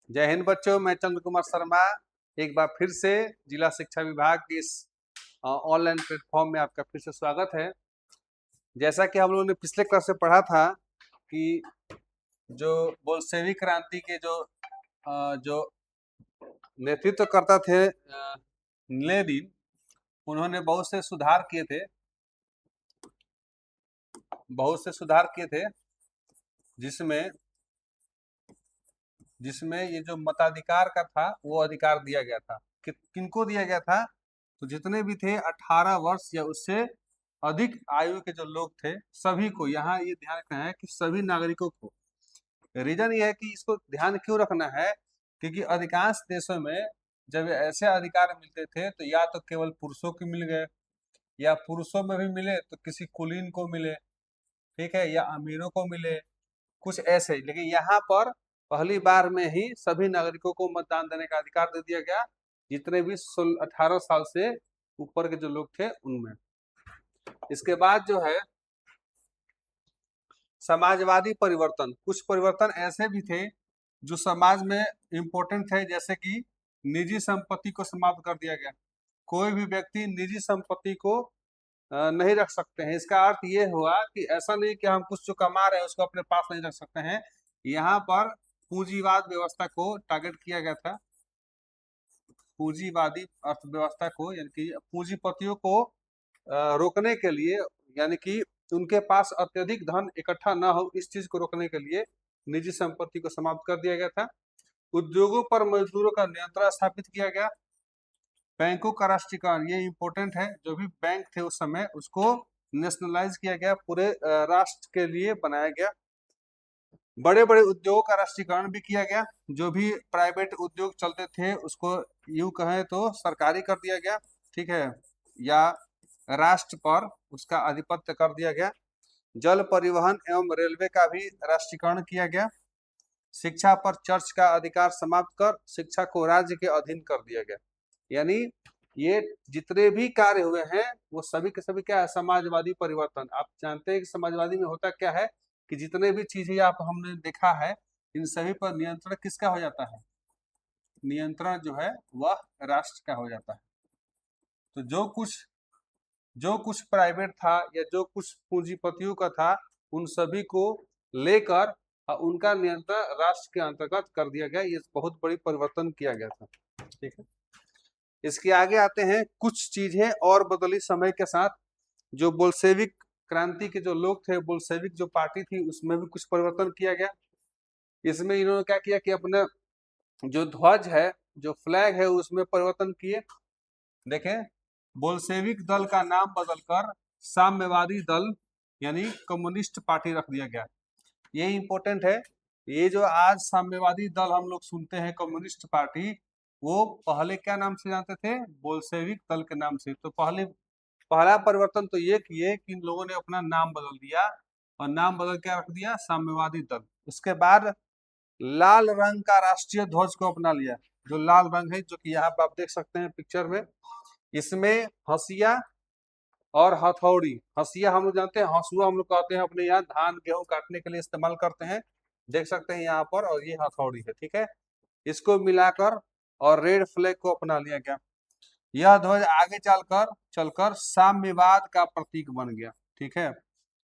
जय हिंद बच्चों, मैं चंद्र कुमार शर्मा एक बार फिर से जिला शिक्षा विभाग के इस ऑनलाइन प्लेटफॉर्म में आपका फिर से स्वागत है। जैसा कि हम लोगों ने पिछले क्लास में पढ़ा था कि जो बोल्शेविक क्रांति के जो नेतृत्व करता थे लेनिन, उन्होंने बहुत से सुधार किए थे जिसमें जिसमें ये जो मताधिकार का था वो अधिकार दिया गया था। किनको दिया गया था? तो जितने भी थे 18 वर्ष या उससे अधिक आयु के जो लोग थे सभी को, यहाँ ये ध्यान रखना है कि सभी नागरिकों को। रीजन ये है कि इसको ध्यान क्यों रखना है, क्योंकि अधिकांश देशों में जब ऐसे अधिकार मिलते थे तो या तो केवल पुरुषों को मिल गए, या पुरुषों में भी मिले तो किसी कुलीन को मिले, ठीक है, या अमीरों को मिले, कुछ ऐसे। लेकिन यहाँ पर पहली बार में ही सभी नागरिकों को मतदान देने का अधिकार दे दिया गया, जितने भी 18 साल से ऊपर के जो लोग थे उनमें। इसके बाद जो है समाजवादी परिवर्तन, कुछ परिवर्तन ऐसे भी थे जो समाज में इम्पोर्टेंट थे, जैसे कि निजी संपत्ति को समाप्त कर दिया गया। कोई भी व्यक्ति निजी संपत्ति को नहीं रख सकते हैं। इसका अर्थ ये हुआ कि ऐसा नहीं कि हम कुछ जो कमा रहे हैं उसको अपने पास नहीं रख सकते हैं। यहाँ पर पूंजीवाद व्यवस्था को टारगेट किया गया था। पूंजीवादी अर्थव्यवस्था को, यानी कि पूंजीपतियों को रोकने के लिए, यानी कि उनके पास अत्यधिक धन इकट्ठा न हो, इस चीज को रोकने के लिए निजी संपत्ति को समाप्त कर दिया गया था। उद्योगों पर मजदूरों का नियंत्रण स्थापित किया गया। बैंकों का राष्ट्रीयकरण, ये इंपॉर्टेंट है। जो भी बैंक थे उस समय उसको नेशनलाइज किया गया, पूरे राष्ट्र के लिए बनाया गया। बड़े बड़े उद्योगों का राष्ट्रीयकरण भी किया गया। जो भी प्राइवेट उद्योग चलते थे उसको यूं कहें तो सरकारी कर दिया गया, ठीक है, या राष्ट्र पर उसका आधिपत्य कर दिया गया। जल परिवहन एवं रेलवे का भी राष्ट्रीयकरण किया गया। शिक्षा पर चर्च का अधिकार समाप्त कर शिक्षा को राज्य के अधीन कर दिया गया। यानी ये जितने भी कार्य हुए हैं वो सभी के सभी क्या है? समाजवादी परिवर्तन। आप जानते हैं कि समाजवादी में होता क्या है कि जितने भी चीजें आप हमने देखा है इन सभी पर नियंत्रण किसका हो जाता है? नियंत्रण जो है वह राष्ट्र का हो जाता है। तो जो कुछ प्राइवेट था या जो कुछ पूंजीपतियों का था, उन सभी को लेकर उनका नियंत्रण राष्ट्र के अंतर्गत कर दिया गया। ये बहुत बड़ी परिवर्तन किया गया था, ठीक है। इसके आगे आते हैं, कुछ चीजें और बदली समय के साथ। जो बोल्शेविक क्रांति के जो लोग थे, बोल्शेविक जो पार्टी थी, उसमें भी कुछ परिवर्तन किया गया। इसमें इन्होंने क्या किया कि अपने जो ध्वज है, जो फ्लैग है, उसमें परिवर्तन किए। देखें, बोल्शेविक दल का नाम बदलकर साम्यवादी दल यानी कम्युनिस्ट पार्टी रख दिया गया। ये इंपॉर्टेंट है। ये जो आज साम्यवादी दल हम लोग सुनते हैं, कम्युनिस्ट पार्टी, वो पहले क्या नाम से जानते थे? बोल्शेविक दल के नाम से। तो पहला परिवर्तन तो ये किए कि इन लोगों ने अपना नाम बदल दिया, और नाम बदल के रख दिया साम्यवादी दल। उसके बाद लाल रंग का राष्ट्रीय ध्वज को अपना लिया। जो लाल रंग है, जो कि यहाँ पे आप देख सकते हैं पिक्चर में, इसमें हंसिया और हथौड़ी। हंसिया हम लोग जानते हैं, हंसुआ हम लोग कहते हैं अपने यहाँ धान गेहूं काटने के लिए इस्तेमाल करते हैं, देख सकते हैं यहाँ पर, और ये हथौड़ी है, ठीक है। इसको मिलाकर और रेड फ्लैग को अपना लिया गया। यह ध्वज आगे चलकर साम्यवाद का प्रतीक बन गया, ठीक है।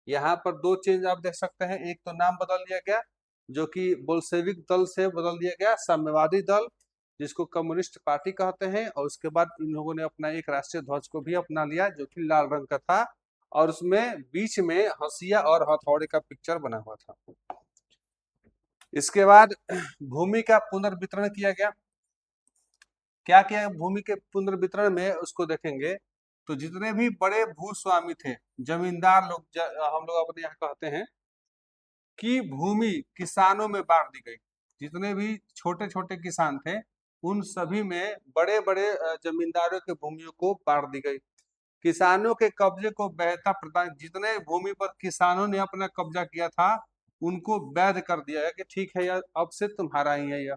यहाँ पर दो चेंज आप देख सकते हैं। एक तो नाम बदल दिया गया, जो कि बोल्शेविक दल से बदल दिया गया साम्यवादी दल, जिसको कम्युनिस्ट पार्टी कहते हैं। और उसके बाद इन लोगों ने अपना एक राष्ट्रीय ध्वज को भी अपना लिया, जो कि लाल रंग का था, और उसमें बीच में हंसिया और हथौड़े का पिक्चर बना हुआ था। इसके बाद भूमि का पुनर्वितरण किया गया। क्या किया भूमि के पुनर्वितरण में, उसको देखेंगे तो जितने भी बड़े भूस्वामी थे, जमींदार लोग, हम लोग अपने यहाँ कहते हैं कि भूमि किसानों में बांट दी गई। जितने भी छोटे छोटे किसान थे उन सभी में बड़े बड़े जमींदारों के भूमियों को बांट दी गई। किसानों के कब्जे को वैधता प्रदान, जितने भूमि पर किसानों ने अपना कब्जा किया था उनको वैध कर दिया है कि ठीक है यार, अब से तुम्हारा ही है यह।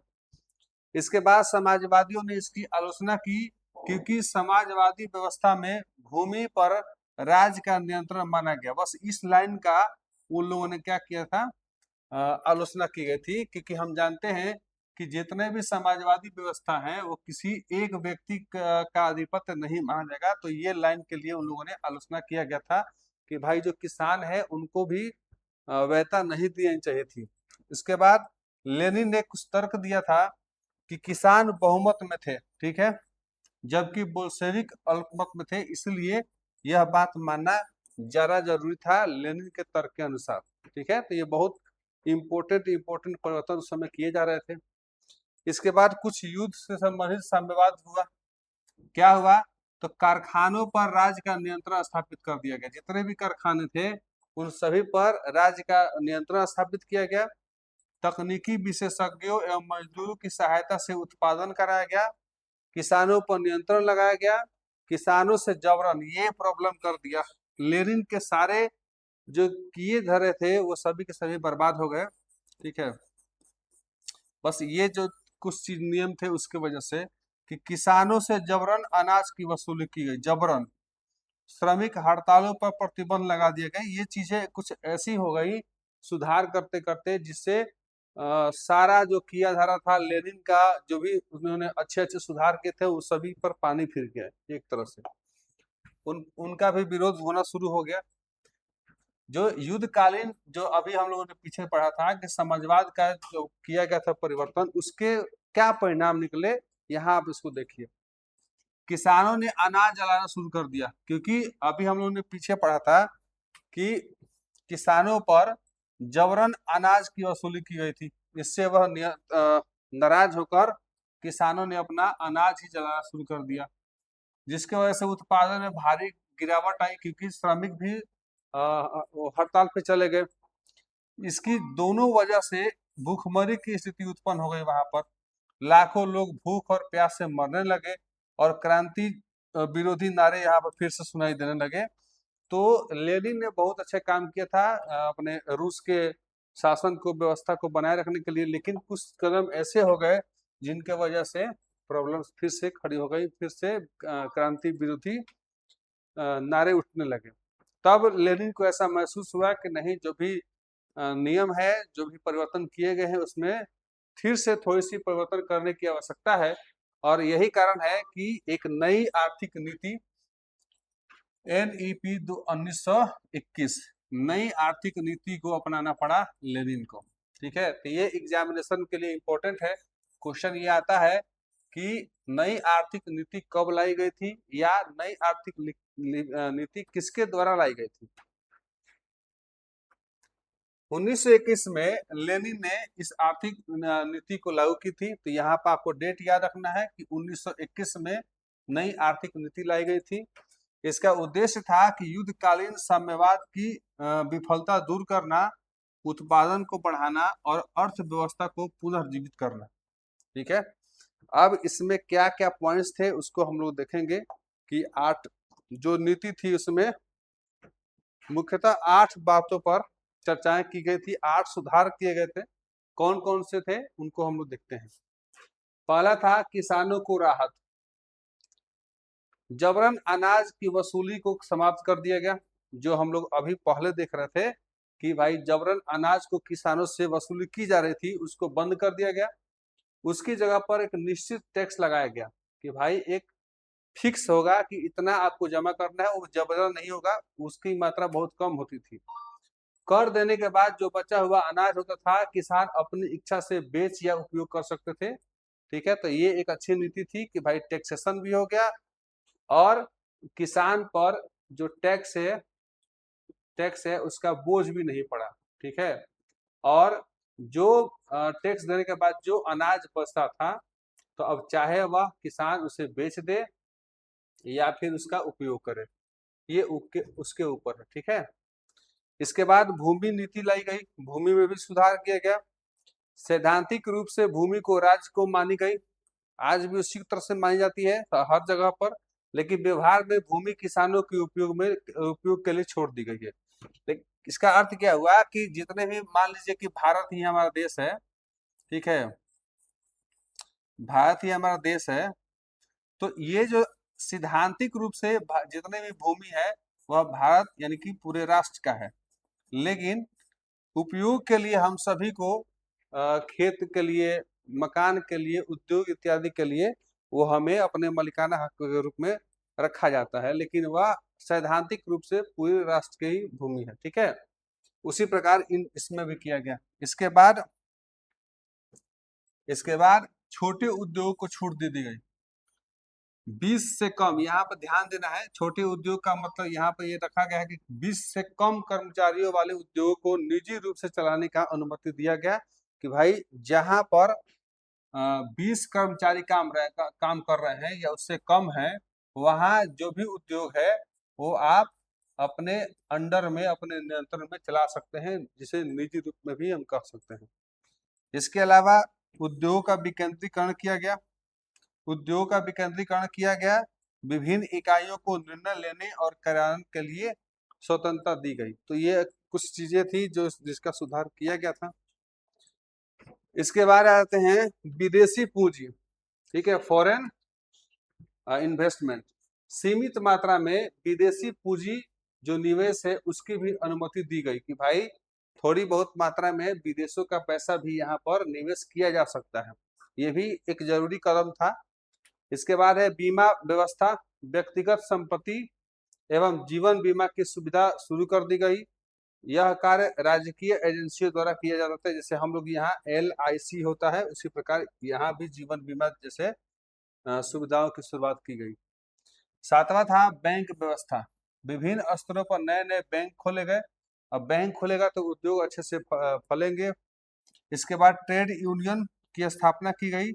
इसके बाद समाजवादियों ने इसकी आलोचना की, क्योंकि समाजवादी व्यवस्था में भूमि पर राज्य का नियंत्रण माना गया। बस इस लाइन का उन लोगों ने क्या किया था, आलोचना की गई थी, क्योंकि हम जानते हैं कि जितने भी समाजवादी व्यवस्था है वो किसी एक व्यक्ति का आधिपत्य नहीं माना जाएगा। तो ये लाइन के लिए उन लोगों ने आलोचना किया गया था कि भाई जो किसान है उनको भी वैता नहीं देनी चाहिए थी। इसके बाद लेनिन ने कुछ तर्क दिया था कि किसान बहुमत में थे, ठीक है, जबकि बोल्शेविक अल्पमत में थे, इसलिए यह बात मानना ज्यादा जरूरी था लेनिन के तर्क के अनुसार। ठीक है, तो ये बहुत इंपोर्टेंट परिवर्तन उस समय किए जा रहे थे। इसके बाद कुछ युद्ध से संबंधित साम्यवाद हुआ। क्या हुआ? तो कारखानों पर राज्य का नियंत्रण स्थापित कर दिया गया। जितने भी कारखाने थे उन सभी पर राज्य का नियंत्रण स्थापित किया गया। तकनीकी विशेषज्ञों एवं मजदूरों की सहायता से उत्पादन कराया गया। किसानों पर नियंत्रण लगाया गया। किसानों से जबरन, ये प्रॉब्लम कर दिया। लेनिन के सारे जो किए धरे थे वो सभी के सभी बर्बाद हो गए। ठीक है, बस ये जो कुछ चीज नियम थे उसके वजह से कि किसानों से जबरन अनाज की वसूली की गई, जबरन। श्रमिक हड़तालों पर प्रतिबंध लगा दिए गए। ये चीजें कुछ ऐसी हो गई सुधार करते करते जिससे सारा जो किया जा रहा था लेनिन का, जो भी उन्होंने अच्छे अच्छे सुधार किए थे, वो सभी पर पानी फिर गया एक तरह से। उनका भी विरोध होना शुरू हो गया। जो युद्धकालीन, जो अभी हम लोगों ने पीछे पढ़ा था कि समाजवाद का जो किया गया था परिवर्तन, उसके क्या परिणाम निकले, यहाँ आप इसको देखिए। किसानों ने अनाज जलाना शुरू कर दिया, क्योंकि अभी हम लोगों ने पीछे पढ़ा था कि किसानों पर जबरन अनाज की वसूली की गई थी। इससे वह नाराज होकर किसानों ने अपना अनाज ही जलाना शुरू कर दिया, जिसकी वजह से उत्पादन में भारी गिरावट आई, क्योंकि श्रमिक भी हड़ताल पे चले गए। इसकी दोनों वजह से भूखमरी की स्थिति उत्पन्न हो गई वहां पर। लाखों लोग भूख और प्यास से मरने लगे और क्रांति विरोधी नारे यहाँ पर फिर से सुनाई देने लगे। तो लेनिन ने बहुत अच्छा काम किया था अपने रूस के शासन को, व्यवस्था को बनाए रखने के लिए, लेकिन कुछ कदम ऐसे हो गए जिनके वजह से प्रॉब्लम्स फिर से खड़ी हो गई, फिर से क्रांति विरोधी नारे उठने लगे। तब लेनिन को ऐसा महसूस हुआ कि नहीं, जो भी नियम है, जो भी परिवर्तन किए गए हैं, उसमें फिर से थोड़ी सी परिवर्तन करने की आवश्यकता है। और यही कारण है कि एक नई आर्थिक नीति NEP 1921, नई आर्थिक नीति को अपनाना पड़ा लेनिन को। ठीक है, तो ये एग्जामिनेशन के लिए इम्पोर्टेंट है। क्वेश्चन ये आता है कि नई आर्थिक नीति कब लाई गई थी, या नई आर्थिक नीति किसके द्वारा लाई गई थी। 1921 में लेनिन ने इस आर्थिक नीति को लागू की थी। तो यहाँ पर आपको डेट याद रखना है कि 1921 में नई आर्थिक नीति लाई गई थी। इसका उद्देश्य था कि युद्धकालीन साम्यवाद की विफलता दूर करना, उत्पादन को बढ़ाना और अर्थव्यवस्था को पुनर्जीवित करना। ठीक है, अब इसमें क्या क्या पॉइंट्स थे उसको हम लोग देखेंगे कि 8 जो नीति थी उसमें मुख्यतः 8 बातों पर चर्चाएं की गई थी, 8 सुधार किए गए थे। कौन कौन से थे उनको हम लोग देखते हैं। पहला था किसानों को राहत। जबरन अनाज की वसूली को समाप्त कर दिया गया। जो हम लोग अभी पहले देख रहे थे कि भाई जबरन अनाज को किसानों से वसूली की जा रही थी, उसको बंद कर दिया गया। उसकी जगह पर एक निश्चित टैक्स लगाया गया कि भाई एक फिक्स होगा कि इतना आपको जमा करना है, वो जबरन नहीं होगा। उसकी मात्रा बहुत कम होती थी। कर देने के बाद जो बचा हुआ अनाज होता था, किसान अपनी इच्छा से बेच या उपयोग कर सकते थे। ठीक है, तो ये एक अच्छी नीति थी कि भाई टैक्सेशन भी हो गया और किसान पर जो टैक्स है उसका बोझ भी नहीं पड़ा। ठीक है, और जो टैक्स देने के बाद जो अनाज बचता था, तो अब चाहे वह किसान उसे बेच दे या फिर उसका उपयोग करे, ये उसके ऊपर है। ठीक है, इसके बाद भूमि नीति लाई गई। भूमि में भी सुधार किया गया। सैद्धांतिक रूप से भूमि को राज्य को मानी गई। आज भी उसी तरह से मानी जाती है हर जगह पर, लेकिन व्यवहार में भूमि किसानों के उपयोग के लिए छोड़ दी गई है। लेकिन इसका अर्थ क्या हुआ कि जितने भी, मान लीजिए कि भारत ही हमारा देश है, ठीक है, भारत ही हमारा देश है, तो ये जो सैद्धांतिक रूप से जितने भी भूमि है वह भारत यानी कि पूरे राष्ट्र का है, लेकिन उपयोग के लिए हम सभी को खेत के लिए मकान के लिए, उद्योग इत्यादि के लिए वो हमें अपने मालिकाना हक के रूप में रखा जाता है, लेकिन वह सैद्धांतिक रूप से पूरे राष्ट्र की ही भूमि है। ठीक है, उसी प्रकार इसमें भी किया गया। इसके बाद छोटे उद्योग को छूट दे दी गई। 20 से कम, यहाँ पर ध्यान देना है, छोटे उद्योग का मतलब यहाँ पर ये रखा गया है कि 20 से कम कर्मचारियों वाले उद्योग को निजी रूप से चलाने का अनुमति दिया गया, कि भाई जहाँ पर 20 कर्मचारी काम कर रहे हैं या उससे कम है, वहाँ जो भी उद्योग है वो आप अपने अंडर में, अपने नियंत्रण में चला सकते हैं, जिसे निजी रूप में भी हम कह सकते हैं। इसके अलावा उद्योग का विकेंद्रीकरण किया गया। विभिन्न इकाइयों को निर्णय लेने और कार्यान्वयन के लिए स्वतंत्रता दी गई। तो ये कुछ चीजें थी जो जिसका सुधार किया गया था। इसके बाद आते हैं विदेशी पूंजी। ठीक है, फॉरेन इन्वेस्टमेंट। सीमित मात्रा में विदेशी पूंजी जो निवेश है उसकी भी अनुमति दी गई, कि भाई थोड़ी बहुत मात्रा में विदेशों का पैसा भी यहाँ पर निवेश किया जा सकता है। ये भी एक जरूरी कदम था। इसके बाद है बीमा व्यवस्था। व्यक्तिगत संपत्ति एवं जीवन बीमा की सुविधा शुरू कर दी गई। यह कार्य राजकीय एजेंसियों द्वारा किया जाता था, जैसे हम लोग यहाँ LIC होता है, उसी प्रकार यहाँ भी जीवन बीमा जैसे सुविधाओं की शुरुआत की गई। 7वां था बैंक व्यवस्था। विभिन्न स्तरों पर नए नए बैंक खोले गए। अब बैंक खुलेगा तो उद्योग अच्छे से फलेंगे। इसके बाद ट्रेड यूनियन की स्थापना की गई।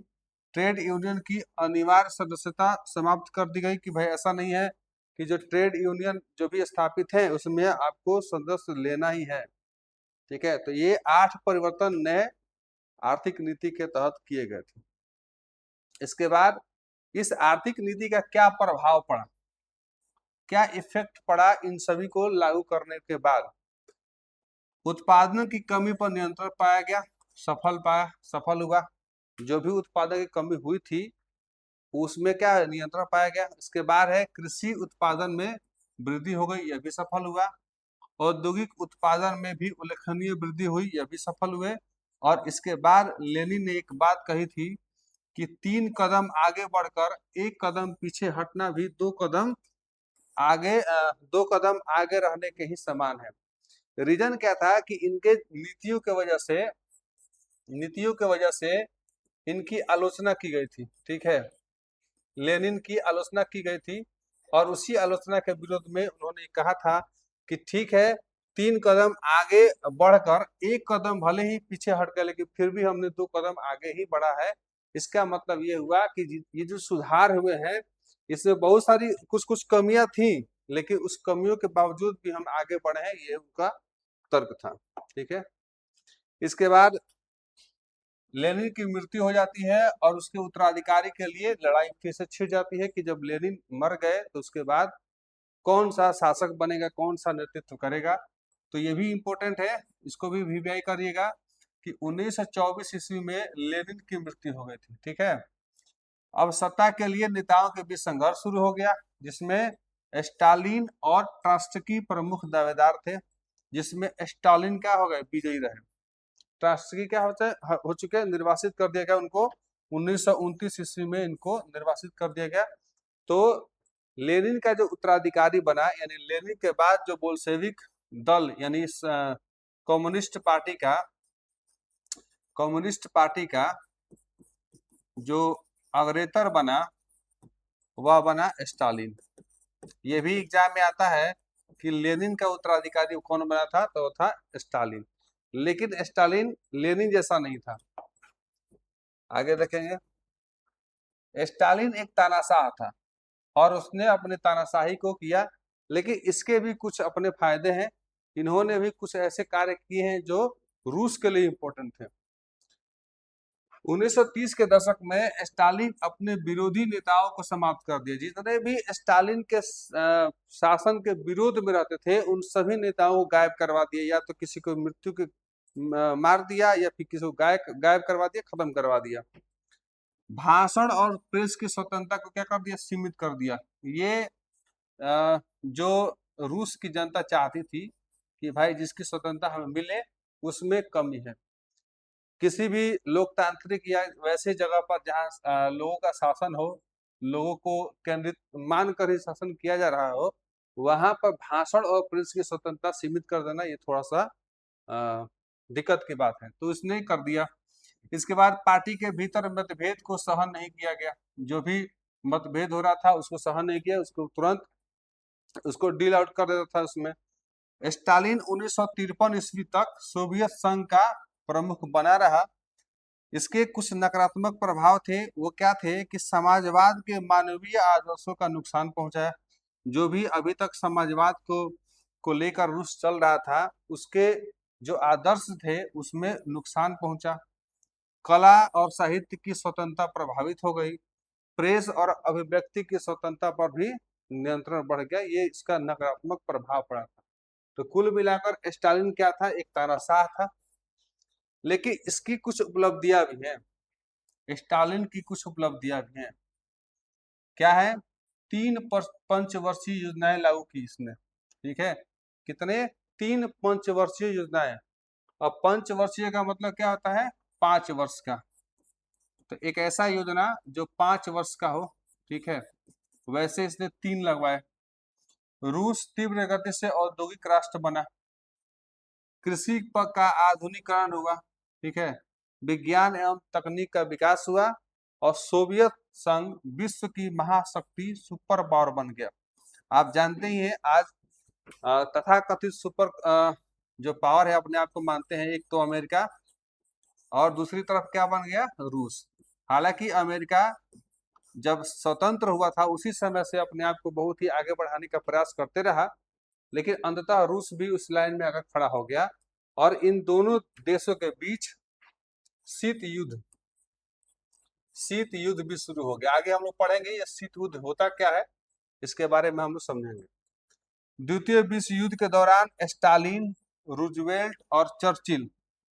ट्रेड यूनियन की अनिवार्य सदस्यता समाप्त कर दी गई, कि भाई ऐसा नहीं है कि जो ट्रेड यूनियन जो भी स्थापित है उसमें आपको सदस्य लेना ही है। ठीक है, तो ये 8 परिवर्तन नए आर्थिक नीति के तहत किए गए थे। इसके बाद इस आर्थिक नीति का क्या प्रभाव पड़ा, क्या इफेक्ट पड़ा इन सभी को लागू करने के बाद? उत्पादन की कमी पर नियंत्रण पाया गया, सफल हुआ। जो भी उत्पादन की कमी हुई थी उसमें क्या नियंत्रण पाया गया। इसके बाद है कृषि उत्पादन में वृद्धि हो गई, यह भी सफल हुआ। औद्योगिक उत्पादन में भी उल्लेखनीय वृद्धि हुई, यह भी सफल हुए। और इसके बाद लेनिन ने एक बात कही थी कि 3 कदम आगे बढ़कर 1 कदम पीछे हटना भी 2 कदम आगे रहने के ही समान है। रीजन क्या था कि इनके नीतियों के वजह से इनकी आलोचना की गई थी। ठीक है, लेनिन की आलोचना की गई थी और उसी आलोचना के विरोध में उन्होंने कहा था कि ठीक है, 3 कदम आगे बढ़कर 1 कदम भले ही पीछे हट गए, लेकिन फिर भी हमने 2 कदम आगे ही बढ़ा है। इसका मतलब ये हुआ कि ये जो सुधार हुए हैं इसमें बहुत सारी कुछ कमियां थी, लेकिन उस कमियों के बावजूद भी हम आगे बढ़े हैं, ये उनका तर्क था। ठीक है, इसके बाद लेनिन की मृत्यु हो जाती है और उसके उत्तराधिकारी के लिए लड़ाई फिर से छिड़ जाती है कि जब लेनिन मर गए तो उसके बाद कौन सा शासक बनेगा, कौन सा नेतृत्व करेगा। तो ये भी इम्पोर्टेंट है, इसको भी वीवीआई करिएगा कि 1924 ईस्वी में लेनिन की मृत्यु हो गई थी। ठीक है, अब सत्ता के लिए नेताओं के बीच संघर्ष शुरू हो गया, जिसमें स्टालिन और ट्रॉट्स्की प्रमुख दावेदार थे, जिसमें स्टालिन क्या हो गए, विजयी रहे। ट्रॉट्स्की क्या हो चुके, निर्वासित कर दिया गया उनको। 1929 ईस्वी में इनको निर्वासित कर दिया गया। तो लेनिन का जो उत्तराधिकारी बना, यानी लेनिन के बाद जो बोल्शेविक दल यानी कम्युनिस्ट पार्टी का जो अग्रतर बना वह बना स्टालिन। ये भी एग्जाम में आता है कि लेनिन का उत्तराधिकारी कौन बना था, तो वो था स्टालिन। लेकिन स्टालिन लेनिन जैसा नहीं था। आगे देखेंगे, स्टालिन एक तानाशाह था और उसने अपने तानाशाही को किया, लेकिन इसके भी कुछ अपने फायदे हैं। इन्होंने भी कुछ ऐसे कार्य किए हैं जो रूस के लिए इम्पोर्टेंट थे। 1930 के दशक में स्टालिन अपने विरोधी नेताओं को समाप्त कर दिया। जितने भी स्टालिन के शासन के विरोध में रहते थे उन सभी नेताओं को गायब करवा दिया, या तो किसी को मृत्यु के मार दिया या फिर किसी को गायब करवा दिया, खत्म करवा दिया। भाषण और प्रेस की स्वतंत्रता को क्या कर दिया, सीमित कर दिया। ये जो रूस की जनता चाहती थी कि भाई जिसकी स्वतंत्रता हमें मिले उसमें कमी है। किसी भी लोकतांत्रिक या वैसे जगह पर जहाँ लोगों का शासन हो, लोगों को केंद्रित मानकर ही शासन किया जा रहा हो, वहां पर भाषण और प्रेस की स्वतंत्रता सीमित कर देना ये थोड़ा सा दिक्कत की बात है, तो इसने कर दिया। इसके बाद पार्टी के भीतर मतभेद को सहन नहीं किया गया, जो भी मतभेद हो रहा था उसको सहन नहीं किया, उसको तुरंत उसको डील आउट कर देता था उसमें। स्टालिन 1953 ईस्वी तक सोवियत संघ का प्रमुख बना रहा। इसके कुछ नकारात्मक प्रभाव थे, वो क्या थे कि समाजवाद के मानवीय आदर्शों का नुकसान पहुंचाया। जो भी अभी तक समाजवाद को लेकर रूस चल रहा था, उसके जो आदर्श थे उसमें नुकसान पहुंचा। कला और साहित्य की स्वतंत्रता प्रभावित हो गई। प्रेस और अभिव्यक्ति की स्वतंत्रता पर भी नियंत्रण बढ़ गया, ये इसका नकारात्मक प्रभाव पड़ा था। तो कुल मिलाकर स्टालिन क्या था, एक तानाशाह था। लेकिन इसकी कुछ उपलब्धियां भी हैं, स्टालिन की कुछ उपलब्धियां भी हैं। क्या है? 3 पंचवर्षीय योजनाएं लागू की इसने, ठीक है। कितने? 3 पंचवर्षीय योजनाएं। अब पंचवर्षीय का मतलब क्या होता है? 5 वर्ष का। तो एक ऐसा योजना जो 5 वर्ष का हो, ठीक है, वैसे इसने 3 लगवाए। रूस तीव्र गति से औद्योगिक राष्ट्र बना, कृषि का आधुनिकीकरण हुआ, ठीक है, विज्ञान एवं तकनीक का विकास हुआ, और सोवियत संघ विश्व की महाशक्ति सुपर पावर बन गया। आप जानते ही हैं आज तथाकथित सुपर जो पावर है अपने आप को मानते हैं, एक तो अमेरिका और दूसरी तरफ क्या बन गया? रूस। हालांकि अमेरिका जब स्वतंत्र हुआ था उसी समय से अपने आप को बहुत ही आगे बढ़ाने का प्रयास करते रहा, लेकिन अंततः रूस भी उस लाइन में आकर खड़ा हो गया और इन दोनों देशों के बीच शीत युद्ध भी शुरू हो गया। आगे हम लोग पढ़ेंगे ये शीत युद्ध होता क्या है, इसके बारे में हम लोग समझेंगे। द्वितीय विश्व युद्ध के दौरान स्टालिन, रूजवेल्ट और चर्चिल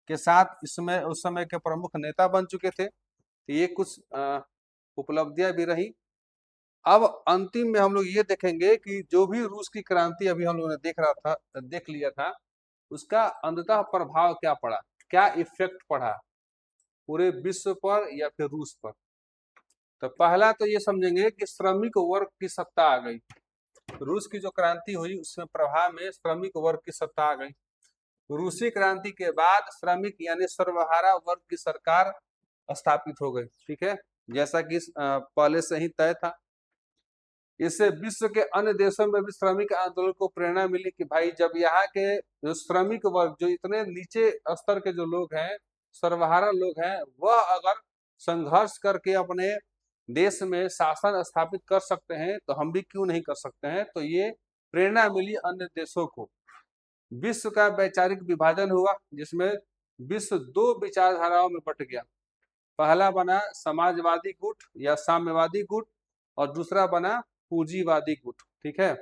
के साथ इसमें उस समय के प्रमुख नेता बन चुके थे। तो ये कुछ उपलब्धियां भी रही। अब अंतिम में हम लोग ये देखेंगे कि जो भी रूस की क्रांति अभी हम लोगों ने देख लिया था, उसका अंततः प्रभाव क्या पड़ा, क्या इफेक्ट पड़ा पूरे विश्व पर या फिर रूस पर। तो पहला तो ये समझेंगे कि श्रमिक वर्ग की सत्ता आ गई। रूस की जो क्रांति हुई उसमें प्रभाव में श्रमिक वर्ग की सत्ता आ गई। रूसी क्रांति के बाद श्रमिक यानी सर्वहारा वर्ग की सरकार स्थापित हो गई, ठीक है, जैसा कि पहले से ही तय था। इससे विश्व के अन्य देशों में भी श्रमिक आंदोलन को प्रेरणा मिली कि भाई जब यहाँ के जो श्रमिक वर्ग, जो इतने नीचे स्तर के जो लोग हैं, सर्वहारा लोग हैं, वह अगर संघर्ष करके अपने देश में शासन स्थापित कर सकते हैं तो हम भी क्यों नहीं कर सकते हैं। तो ये प्रेरणा मिली अन्य देशों को। विश्व का वैचारिक विभाजन हुआ, जिसमें विश्व 2 विचारधाराओं में बट गया। पहला बना समाजवादी गुट या साम्यवादी गुट और दूसरा बना पूंजीवादी गुट, ठीक है।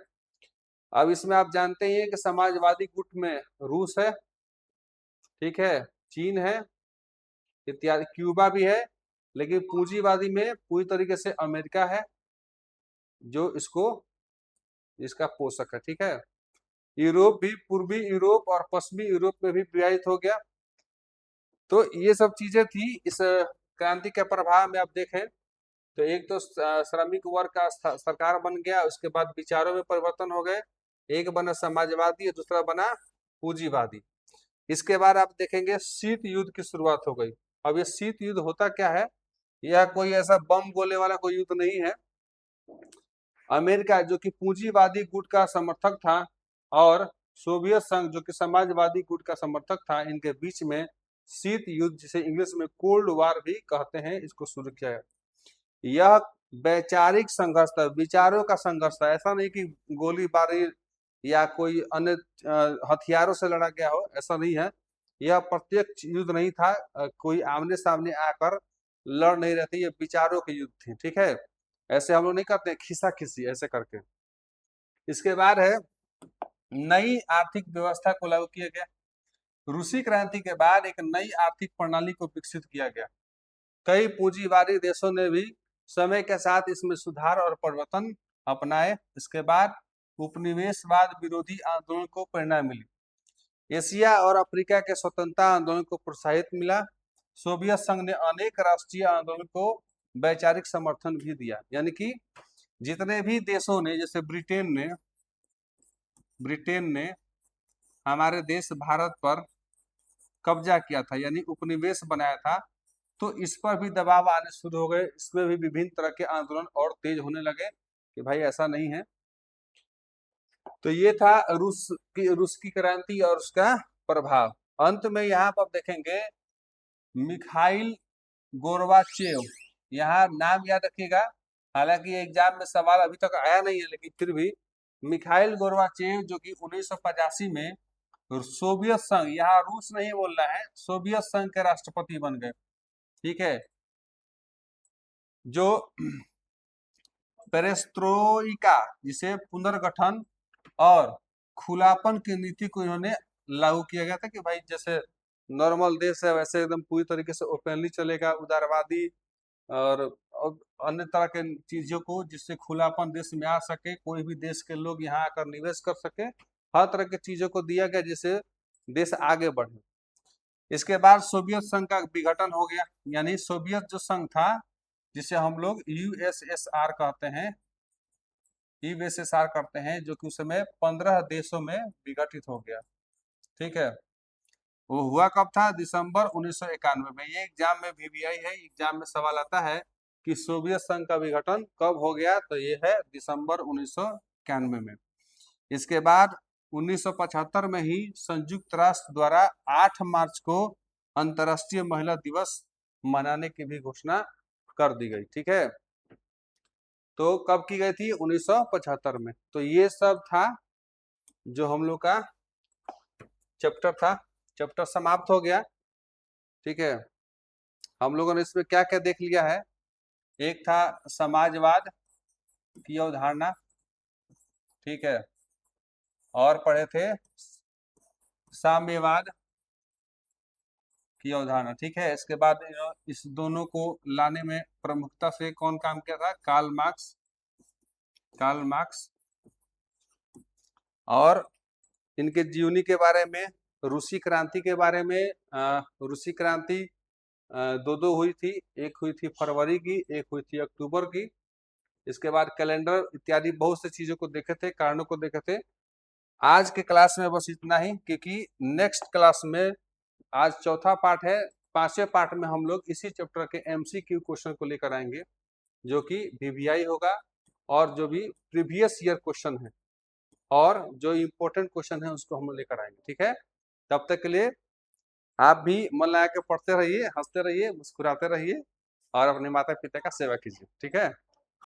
अब इसमें आप जानते ही हैं कि समाजवादी गुट में रूस है, ठीक है, चीन है इत्यादि, क्यूबा भी है, लेकिन पूंजीवादी में पूरी तरीके से अमेरिका है जो इसका पोषक है, ठीक है। यूरोप भी पूर्वी यूरोप और पश्चिमी यूरोप में भी विभाजित हो गया। तो ये सब चीजें थी इस क्रांति के प्रभाव में। आप देखें तो एक तो श्रमिक वर्ग का सरकार बन गया, उसके बाद विचारों में परिवर्तन हो गए, एक बना समाजवादी, दूसरा बना पूंजीवादी। इसके बाद आप देखेंगे शीत युद्ध की शुरुआत हो गई। अब ये शीत युद्ध होता क्या है? यह कोई ऐसा बम गोले वाला कोई युद्ध नहीं है। अमेरिका जो कि पूंजीवादी गुट का समर्थक था और सोवियत संघ जो कि समाजवादी गुट का समर्थक था, इनके बीच में शीत युद्ध, जिसे इंग्लिश में कोल्ड वार भी कहते हैं, इसको शुरू किया है। यह वैचारिक संघर्ष था, विचारों का संघर्ष था। ऐसा नहीं कि गोलीबारी या कोई अन्य हथियारों से लड़ा गया हो, ऐसा नहीं है। यह प्रत्यक्ष युद्ध नहीं था, कोई आमने सामने आकर लड़ नहीं रहे थे, ये विचारों के युद्ध थे, ठीक है। ऐसे हम लोग नहीं करते खिसा खिसी ऐसे करके। इसके बाद है नई आर्थिक व्यवस्था को लागू किया गया। रूसी क्रांति के बाद एक नई आर्थिक प्रणाली को विकसित किया गया। कई पूंजीवादी देशों ने भी समय के साथ इसमें सुधार और परिवर्तन अपनाए। इसके बाद उपनिवेशवाद विरोधी आंदोलन को प्रेरणा मिली। एशिया और अफ्रीका के स्वतंत्रता आंदोलन को प्रोत्साहित मिला। सोवियत संघ ने अनेक राष्ट्रीय आंदोलन को वैचारिक समर्थन भी दिया। यानी कि जितने भी देशों ने, जैसे ब्रिटेन ने हमारे देश भारत पर कब्जा किया था, यानी उपनिवेश बनाया था, तो इस पर भी दबाव आने शुरू हो गए। इसमें भी विभिन्न तरह के आंदोलन और तेज होने लगे कि भाई ऐसा नहीं है। तो ये था रूस की क्रांति और उसका प्रभाव। अंत में यहाँ पर देखेंगे मिखाइल गोर्बाचेव। यहाँ नाम याद रखिएगा, हालांकि एग्जाम में सवाल अभी तक आया नहीं है, लेकिन फिर भी मिखाइल गोर्बाचेव जो कि 1985 में सोवियत संघ, यहाँ रूस नहीं बोलना है, सोवियत संघ के राष्ट्रपति बन गए। ठीक है, जो पेरेस्ट्रोइका जिसे पुनर्गठन और खुलापन की नीति को इन्होंने लागू किया गया था कि भाई जैसे नॉर्मल देश है वैसे एकदम पूरी तरीके से ओपनली चलेगा, उदारवादी और अन्य तरह के चीजों को, जिससे खुलापन देश में आ सके, कोई भी देश के लोग यहाँ आकर निवेश कर सके, हर तरह की चीजों को दिया गया जिससे देश आगे बढ़े। इसके बाद सोवियत संघ का विघटन हो गया, यानी सोवियत जो संघ था जिसे हम लोग यूएसएसआर कहते हैं, यूएसएसआर करते हैं, जो कि उस समय 15 देशों में विघटित हो गया। ठीक है, वो हुआ कब था? दिसंबर 1991 में। ये एग्जाम में वीवीआई है, एग्जाम में सवाल आता है कि सोवियत संघ का विघटन कब हो गया, तो ये है दिसंबर 1991 में। इसके बाद 1975 में ही संयुक्त राष्ट्र द्वारा 8 मार्च को अंतर्राष्ट्रीय महिला दिवस मनाने की भी घोषणा कर दी गई। ठीक है, तो कब की गई थी? 1975 में। तो ये सब था जो हम लोग का चैप्टर था, चैप्टर समाप्त हो गया। ठीक है, हम लोगों ने इसमें क्या क्या देख लिया है? एक था समाजवाद की अवधारणा, ठीक है, और पढ़े थे साम्यवाद की अवधारणा। ठीक है, इसके बाद इस दोनों को लाने में प्रमुखता से कौन काम किया था? Karl Marx. और इनके जीवनी के बारे में, रूसी क्रांति के बारे में, रूसी क्रांति दो हुई थी, एक हुई थी फरवरी की, एक हुई थी अक्टूबर की। इसके बाद कैलेंडर इत्यादि बहुत सी चीजों को देखे थे, कारणों को देखे थे। आज के क्लास में बस इतना ही, क्योंकि नेक्स्ट क्लास में आज चौथा पार्ट है, 5वें पार्ट में हम लोग इसी चैप्टर के एमसीक्यू क्वेश्चन को लेकर आएंगे, जो कि वीवीआई होगा, और जो भी प्रीवियस ईयर क्वेश्चन है और जो इम्पोर्टेंट क्वेश्चन है उसको हम लेकर आएंगे। ठीक है, तब तक के लिए आप भी मन लगा के पढ़ते रहिए, हंसते रहिए, मुस्कुराते रहिए और अपने माता पिता का सेवा कीजिए। ठीक है।